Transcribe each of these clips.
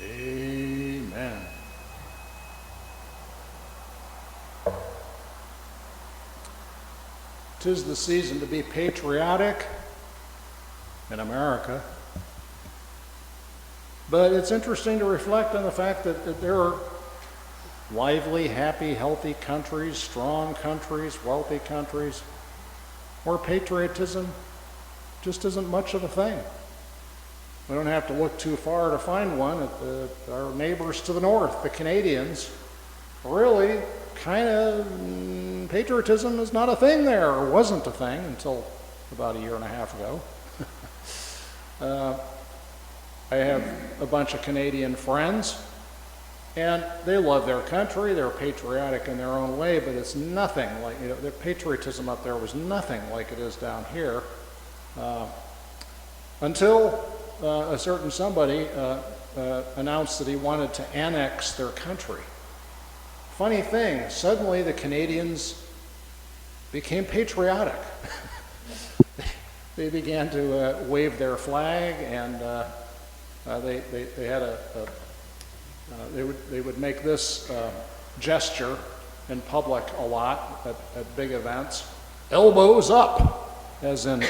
Amen. "'Tis the season to be patriotic in America. But it's interesting to reflect on the fact that there are lively, happy, healthy countries, strong countries, wealthy countries, where patriotism just isn't much of a thing. We don't have to look too far to find one. Our neighbors to the north, the Canadians, really kind of, patriotism is not a thing there, or wasn't a thing until about a year and a half ago. I have a bunch of Canadian friends, and they love their country. They're patriotic in their own way, but it's nothing like, their patriotism up there was nothing like it is down here, until a certain somebody announced that he wanted to annex their country. Funny thing, suddenly the Canadians became patriotic. They began to wave their flag, and they had they would make this gesture in public a lot at big events: elbows up, as in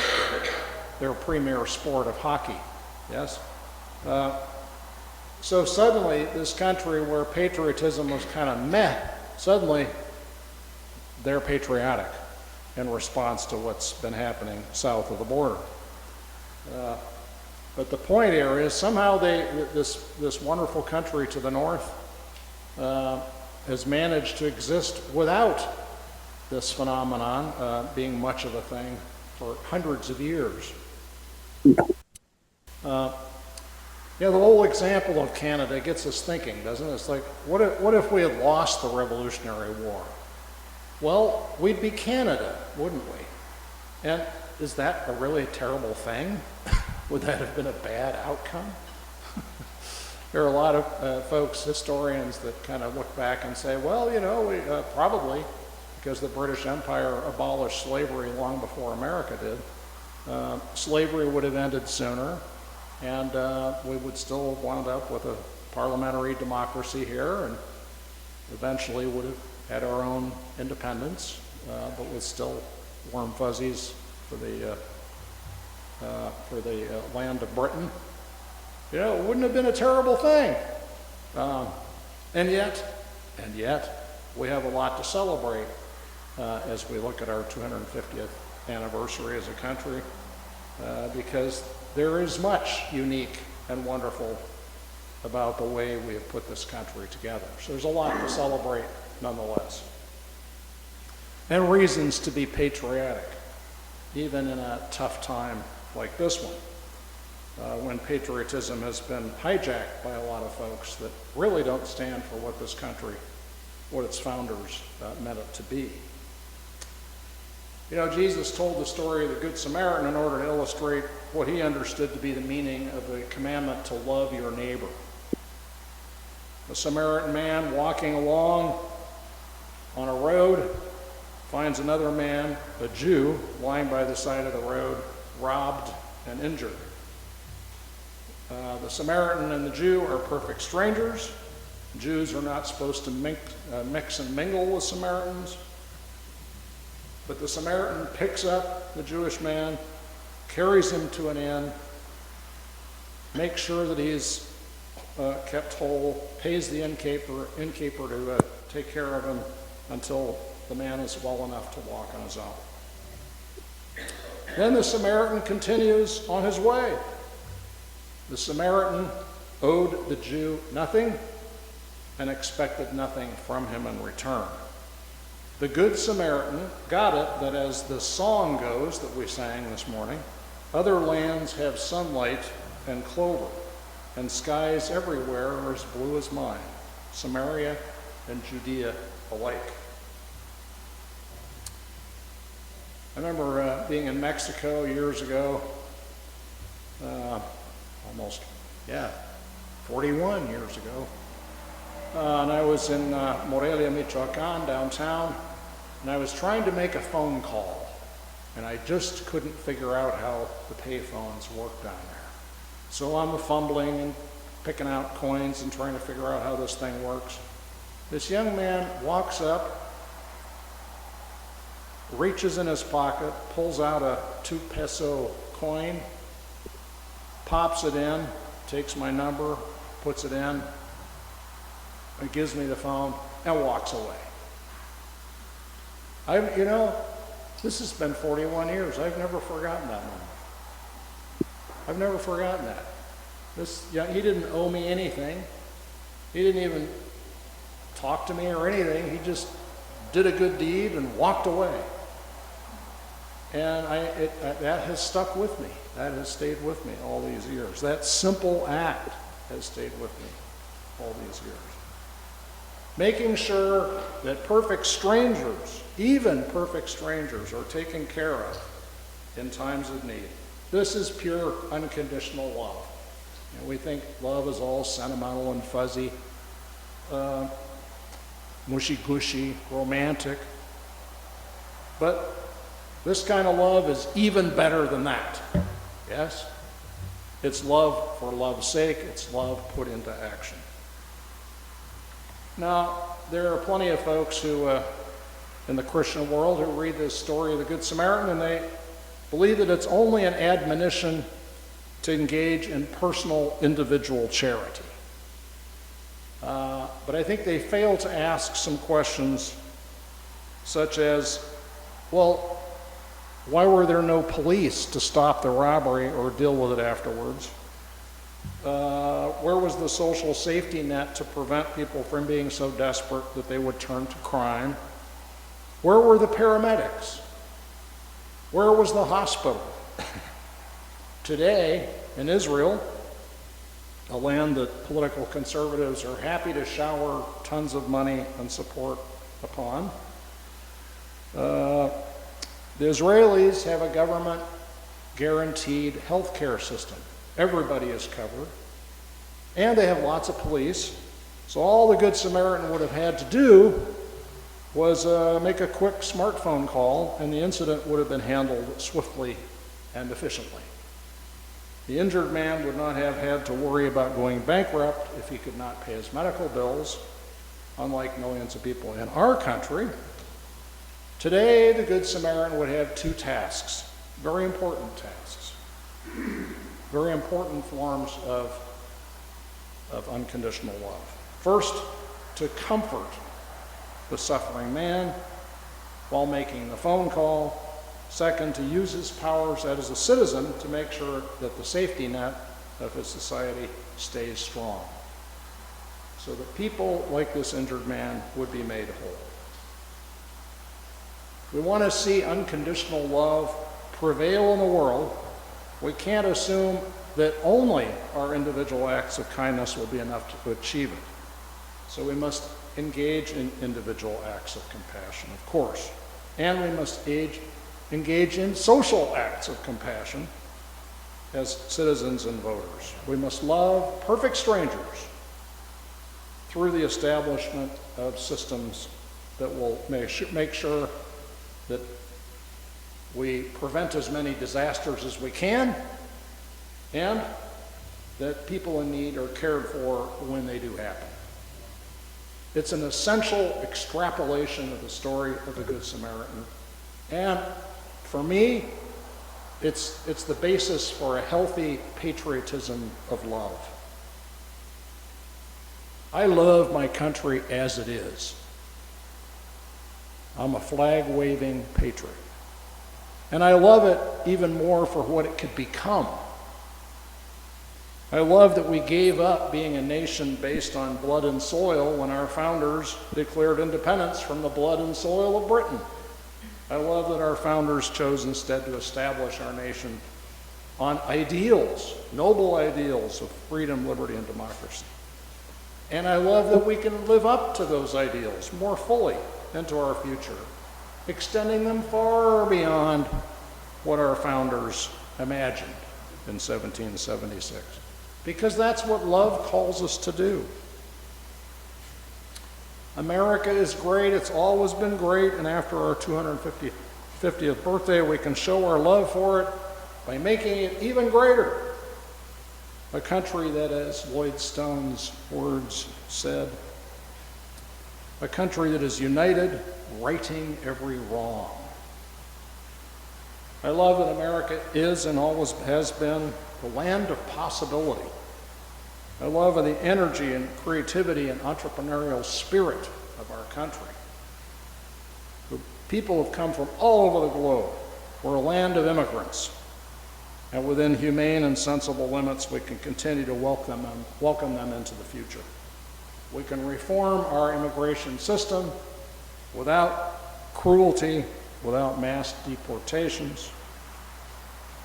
their premier sport of hockey. Yes. So suddenly, this country where patriotism was kind of meh, suddenly they're patriotic in response to what's been happening south of the border. But the point here is somehow this wonderful country to the north has managed to exist without this phenomenon being much of a thing for hundreds of years. The whole example of Canada gets us thinking, doesn't it? It's like, what if we had lost the Revolutionary War? Well, we'd be Canada, wouldn't we? And is that a really terrible thing? Would that have been a bad outcome? There are a lot of folks, historians, that kind of look back and say, well, we probably, because the British Empire abolished slavery long before America did, slavery would have ended sooner, and we would still have wound up with a parliamentary democracy here, and eventually would have had our own independence, but with still warm fuzzies for the land of Britain. It wouldn't have been a terrible thing. And yet, we have a lot to celebrate as we look at our 250th anniversary as a country, because there is much unique and wonderful about the way we have put this country together. So there's a lot to celebrate nonetheless. And reasons to be patriotic, even in a tough time like this one, when patriotism has been hijacked by a lot of folks that really don't stand for what this country, what its founders meant it to be. Jesus told the story of the Good Samaritan in order to illustrate what he understood to be the meaning of the commandment to love your neighbor. The Samaritan man walking along on a road finds another man, a Jew, lying by the side of the road, robbed and injured. The Samaritan and the Jew are perfect strangers. Jews are not supposed to mix and mingle with Samaritans. But the Samaritan picks up the Jewish man, carries him to an inn, makes sure that he's kept whole, pays the innkeeper to take care of him until the man is well enough to walk on his own. Then the Samaritan continues on his way. The Samaritan owed the Jew nothing and expected nothing from him in return. The Good Samaritan got it that, as the song goes that we sang this morning, other lands have sunlight and clover, and skies everywhere are as blue as mine, Samaria and Judea alike. I remember being in Mexico years ago, almost 41 years ago, and I was in Morelia, Michoacan, downtown, and I was trying to make a phone call, and I just couldn't figure out how the pay phones worked down there. So I'm fumbling and picking out coins and trying to figure out how this thing works. This young man walks up, reaches in his pocket, pulls out a 2-peso coin, pops it in, takes my number, puts it in, and gives me the phone, and walks away. This has been 41 years. I've never forgotten that moment. I've never forgotten that. He didn't owe me anything. He didn't even talk to me or anything. He just did a good deed and walked away. And that has stuck with me. That has stayed with me all these years. That simple act has stayed with me all these years. Making sure that perfect strangers, even perfect strangers, are taken care of in times of need. This is pure unconditional love. We think love is all sentimental and fuzzy, mushy-gushy, romantic. But this kind of love is even better than that. Yes? It's love for love's sake. It's love put into action. Now, there are plenty of folks who, in the Christian world, who read this story of the Good Samaritan, and they believe that it's only an admonition to engage in personal, individual charity. But I think they fail to ask some questions such as, well, why were there no police to stop the robbery or deal with it afterwards? Where was the social safety net to prevent people from being so desperate that they would turn to crime? Where were the paramedics? Where was the hospital? Today, in Israel, a land that political conservatives are happy to shower tons of money and support upon, the Israelis have a government-guaranteed health care system. Everybody is covered. And they have lots of police. So all the Good Samaritan would have had to do was make a quick smartphone call, and the incident would have been handled swiftly and efficiently. The injured man would not have had to worry about going bankrupt if he could not pay his medical bills, unlike millions of people in our country. Today, the Good Samaritan would have 2 tasks, very important tasks, very important forms of unconditional love. First, to comfort the suffering man while making the phone call. Second, to use his powers as a citizen to make sure that the safety net of his society stays strong, so that people like this injured man would be made whole. We want to see unconditional love prevail in the world. We can't assume that only our individual acts of kindness will be enough to achieve it. So we must engage in individual acts of compassion, of course. And we must engage in social acts of compassion as citizens and voters. We must love perfect strangers through the establishment of systems that will make sure that we prevent as many disasters as we can, and that people in need are cared for when they do happen. It's an essential extrapolation of the story of the Good Samaritan. And for me, it's the basis for a healthy patriotism of love. I love my country as it is. I'm a flag-waving patriot. And I love it even more for what it could become. I love that we gave up being a nation based on blood and soil when our founders declared independence from the blood and soil of Britain. I love that our founders chose instead to establish our nation on ideals, noble ideals of freedom, liberty, and democracy. And I love that we can live up to those ideals more fully into our future, extending them far beyond what our founders imagined in 1776. Because that's what love calls us to do. America is great, it's always been great, and after our 250th birthday, we can show our love for it by making it even greater. A country that, as Lloyd Stone's words said, a country that is united, righting every wrong. I love that America is and always has been the land of possibility. I love the energy and creativity and entrepreneurial spirit of our country. The people have come from all over the globe. We're a land of immigrants. And within humane and sensible limits, we can continue to welcome them into the future. We can reform our immigration system without cruelty, without mass deportations,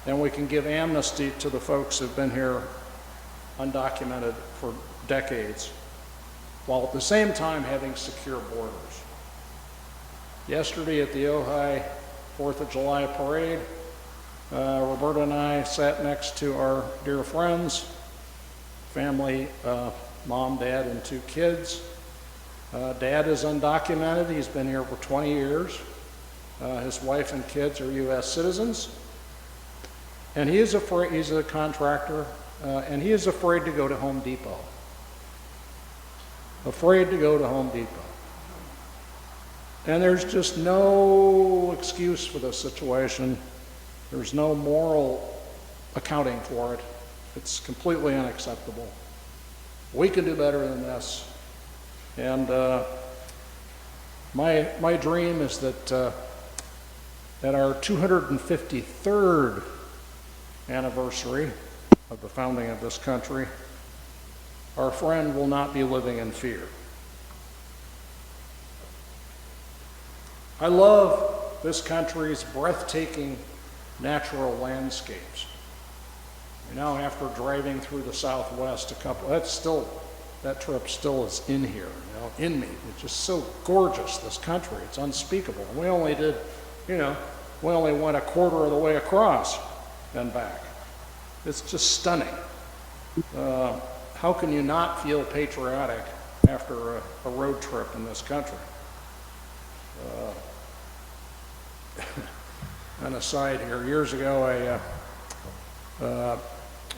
and we can give amnesty to the folks who've been here undocumented for decades, while at the same time having secure borders. Yesterday at the Ojai 4th of July parade, Roberta and I sat next to our dear friends, family, mom, dad, and 2 kids. Dad is undocumented. He's been here for 20 years. His wife and kids are U.S. citizens. And he is afraid, he's a contractor, and he is afraid to go to Home Depot. Afraid to go to Home Depot. And there's just no excuse for this situation. There's no moral accounting for it. It's completely unacceptable. We can do better than this. And my dream is that at our 253rd anniversary of the founding of this country, our friend will not be living in fear. I love this country's breathtaking natural landscapes. You know, after driving through the Southwest that trip still is in here, you know, in me. It's just so gorgeous, this country. It's unspeakable. And we only went a quarter of the way across and back. It's just stunning. How can you not feel patriotic after a road trip in this country? An aside here, years ago,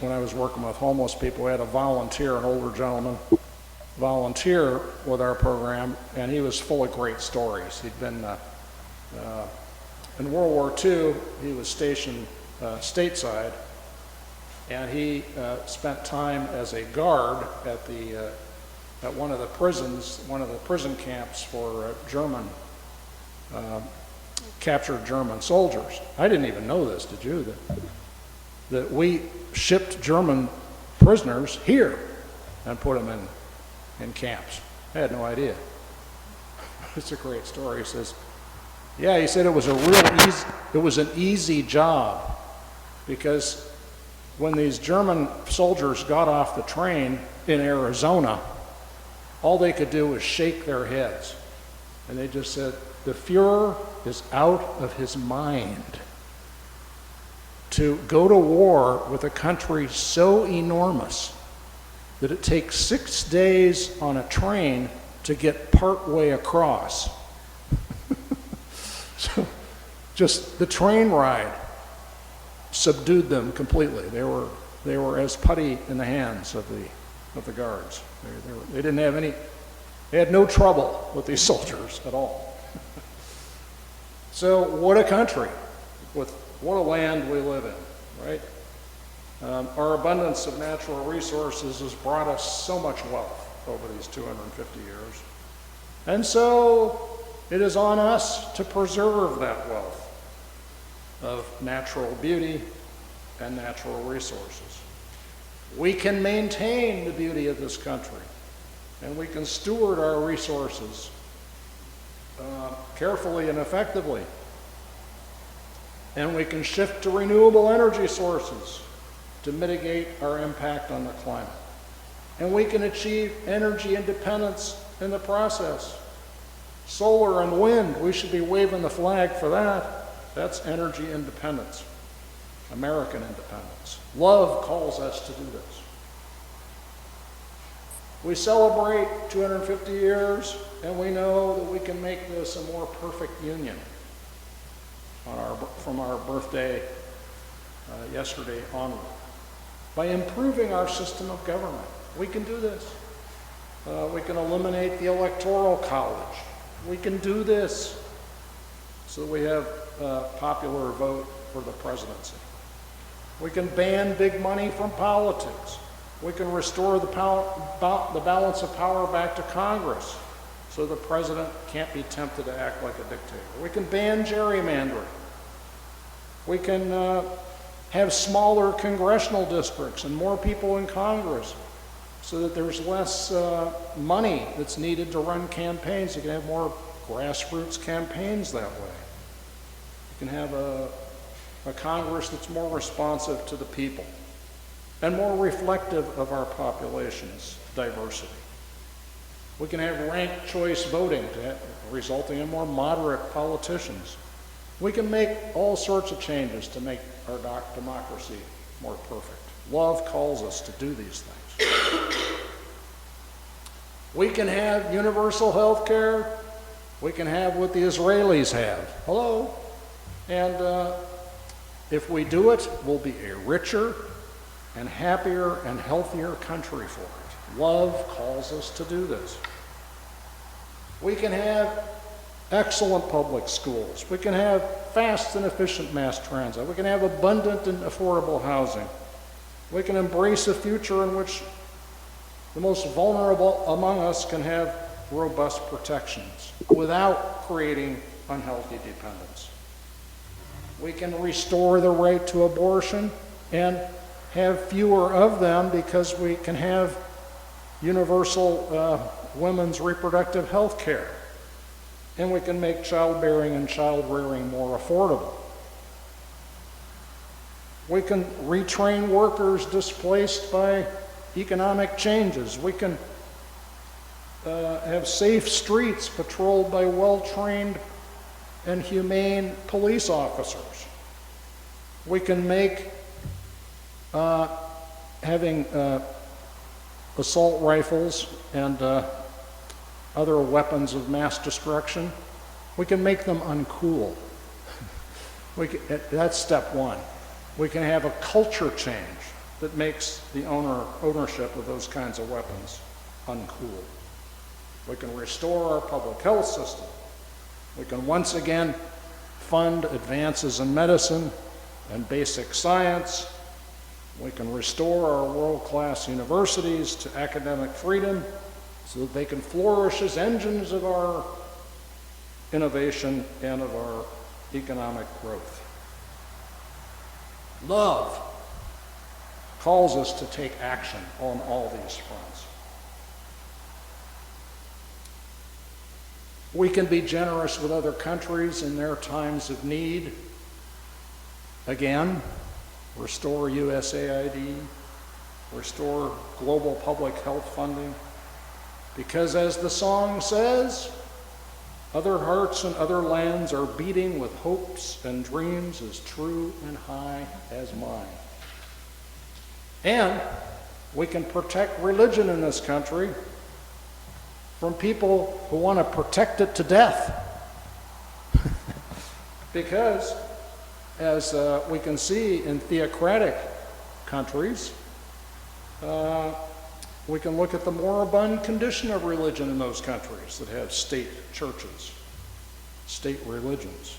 when I was working with homeless people, we had a volunteer, an older gentleman, volunteer with our program, and he was full of great stories. He'd been, in World War II, he was stationed stateside, and he spent time as a guard at one of the prison camps for captured German soldiers. I didn't even know this, did you? That we shipped German prisoners here and put them in camps. I had no idea. It's a great story. He says, yeah, he said it was an easy job, because when these German soldiers got off the train in Arizona, all they could do was shake their heads. And they just said, the Fuhrer is out of his mind to go to war with a country so enormous that it takes 6 days on a train to get part way across. So just the train ride subdued them completely. They were as putty in the hands of the guards. They had no trouble with these soldiers at all. So what a country, what a land we live in, right? Our abundance of natural resources has brought us so much wealth over these 250 years. And so it is on us to preserve that wealth of natural beauty and natural resources. We can maintain the beauty of this country, and we can steward our resources carefully and effectively. And we can shift to renewable energy sources to mitigate our impact on the climate. And we can achieve energy independence in the process. Solar and wind, we should be waving the flag for that. That's energy independence, American independence. Love calls us to do this. We celebrate 250 years, and we know that we can make this a more perfect union from our birthday yesterday onward. by improving our system of government. We can do this. We can eliminate the electoral college. We can do this so we have a popular vote for the presidency. We can ban big money from politics. We can restore the balance of power back to Congress so the president can't be tempted to act like a dictator. We can ban gerrymandering. We can have smaller congressional districts and more people in Congress so that there's less money that's needed to run campaigns. You can have more grassroots campaigns that way. You can have a Congress that's more responsive to the people and more reflective of our population's diversity. We can have ranked choice voting resulting in more moderate politicians. We can make all sorts of changes to make our democracy more perfect. Love calls us to do these things. We can have universal health care. We can have what the Israelis have. Hello? And if we do it, we'll be a richer and happier and healthier country for it. Love calls us to do this. We can have excellent public schools. We can have fast and efficient mass transit. We can have abundant and affordable housing. We can embrace a future in which the most vulnerable among us can have robust protections without creating unhealthy dependence. We can restore the right to abortion and have fewer of them because we can have universal women's reproductive health care. And we can make childbearing and child-rearing more affordable. We can retrain workers displaced by economic changes. We can have safe streets patrolled by well-trained and humane police officers. We can make having assault rifles and other weapons of mass destruction, we can make them uncool. That's step one. We can have a culture change that makes the ownership of those kinds of weapons uncool. We can restore our public health system. We can once again fund advances in medicine and basic science. We can restore our world-class universities to academic freedom so that they can flourish as engines of our innovation and of our economic growth. Love calls us to take action on all these fronts. We can be generous with other countries in their times of need. Again, restore USAID, restore global public health funding, because as the song says, other hearts and other lands are beating with hopes and dreams as true and high as mine. And we can protect religion in this country from people who want to protect it to death. Because, as we can see in theocratic countries, we can look at the moribund condition of religion in those countries that have state churches, state religions.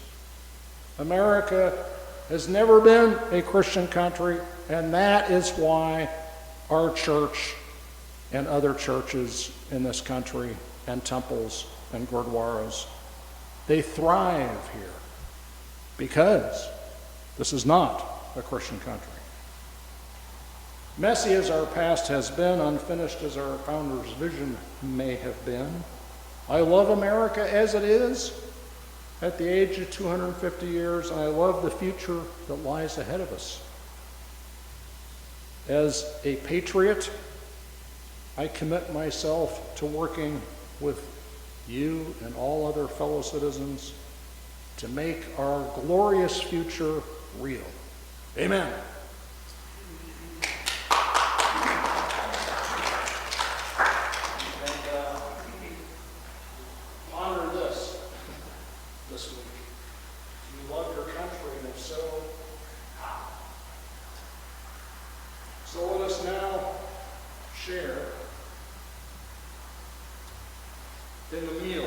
America has never been a Christian country, and that is why our church and other churches in this country and temples and gurdwaras, they thrive here because this is not a Christian country. Messy as our past has been, unfinished as our founder's vision may have been, I love America as it is at the age of 250 years, and I love the future that lies ahead of us. As a patriot, I commit myself to working with you and all other fellow citizens to make our glorious future real. Amen. Ponder this week. Do you love your country, and if so, how? So share in the meal